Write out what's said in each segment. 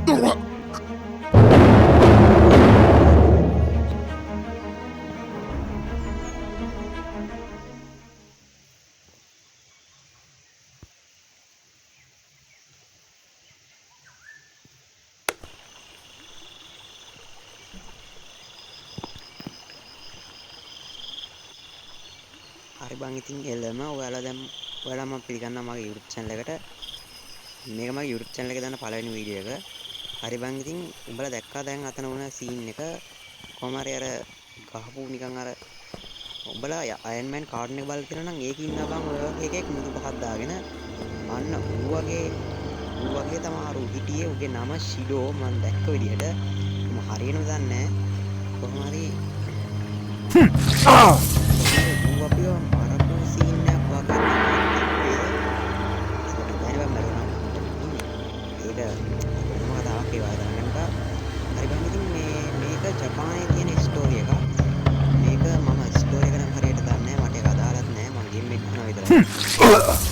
හරි බං ඉතින් එළම ඔයාලා මම පිළිගන්නවා මගේ YouTube channel එකට. මේක මගේ YouTube channel එකේ දාන පළවෙනි වීඩියෝ එක. හරි බං ඉතින් උඹලා දැක්කා දැන් අතන වුණ සීන් එක කොහම හරි අර ගහපු නිකන් අර උඹලා අයර්න් මෑන් කාටුන් එක බලලා තියෙනවා නම් ඒකේ ඉන්නවා බං ඔය වගේ එකෙක් මුතු පහක් දාගෙන අන්න ඌ වගේ තමයි හිටියේ. ඌගේ නම ෂිඩෝ මම දැක්ක විදිහට මම හරියටම දන්නේ නැහැ කොහොම හරි ඌ අපිව මරපු සීන් එකක් වගේ හරි බං ඉතින් මේක ජපානයේ තියෙන ස්ටෝරි එකක්. මේක මම ස්ටෝරි එක නම් හරියට දන්නේ නැහැ. මට ඒක අදාළත් නැහැ. මම ගේම් එක කරනවා විතරයි.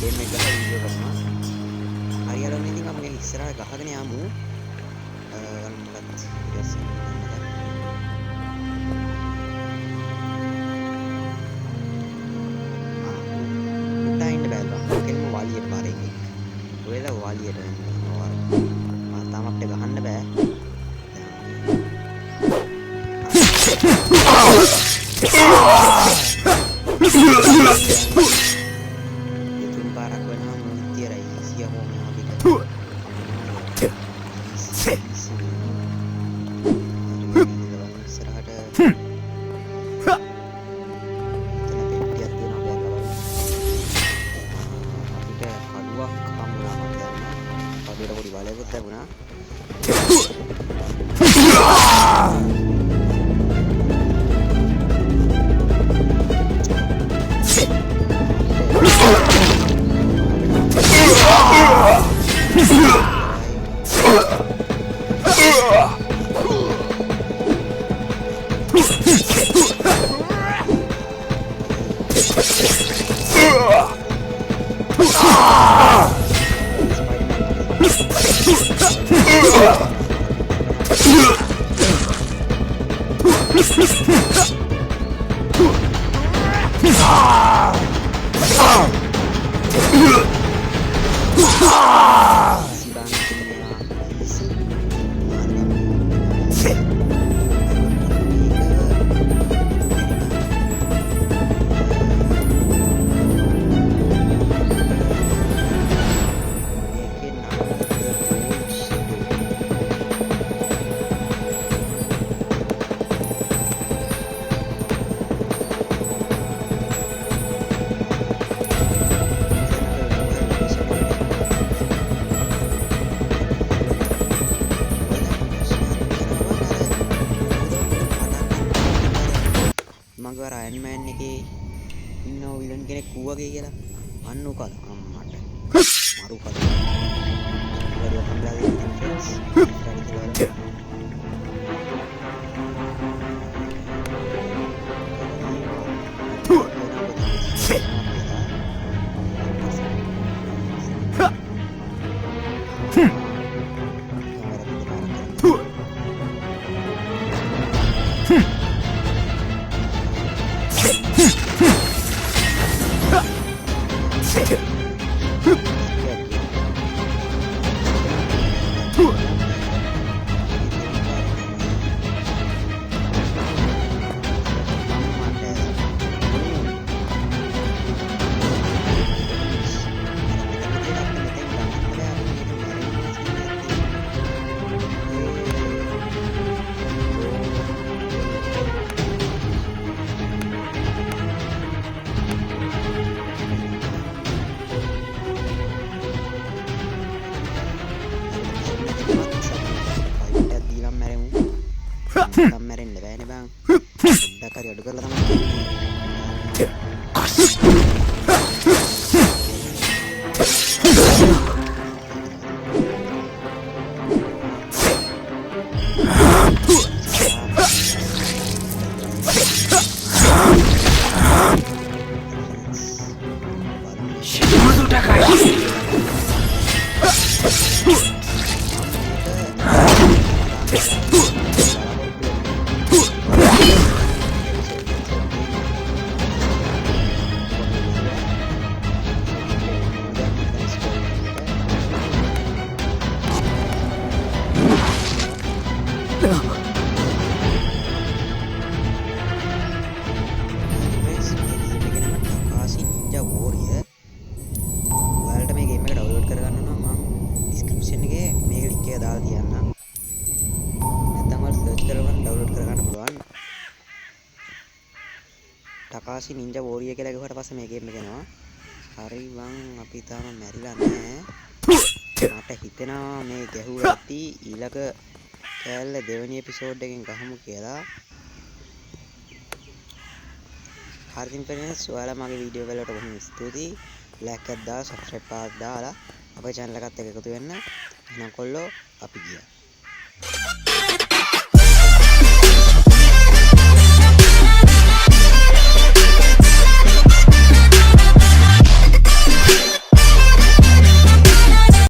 ගේම් එක ගහලා වීඩියෝ කරනවා. හරියටම ඉතින් අපි මේක ඉස්සරහට ගහගෙන යමු. මොකක්ද උඩින් බැලුවා. කෙල්ම වාලියට පාරේ ගිහින්. ඔයලා වාලියට එනවා. මම තාමත් ගහන්න බෑ. Itu barak benar mutiara isi aku mau bikin. Serada. Kenapa dia tidak biar kita kedua kamu lama dia. Kalau dia di balik kita guna. මගර අයර්න් මෑන් එකේ ඉන්නව විලන් කෙනෙක් ඌවගේ කියලා අන්න උකල අම්මට මරු කල ඉවරව හම්බලා දෙන්න ෆ්‍රෙන්ඩ්ස් මැරෙන්න බෑනේ බං. පොඩ්ඩක් හරි අඩු කරලා තමයි. Shibuzu Takai. අකාශි නින්ජා වෝරියර් කියලා ගහුවට පස්සේ මේ ගේම් එක එනවා. හරි බං අපි තාම මැරිලා නැහැ. මට හිතෙනවා මේ ගැහුවා ඇති ඊළඟ කෑල්ල දෙවෙනි එපිසෝඩ් එකෙන් ගහමු කියලා. හරිින් ෆ්‍රෙන්ඩ්ස් ඔයාලා මගේ වීඩියෝ වලට බොහොම ස්තුතියි. ලයික් එකක් දාලා සබ්ස්ක්‍රයිබ් එකක් දාලා අපේ channel එකත් එක්ක එකතු වෙන්න. එහෙනම් කොල්ලෝ අපි ගියා.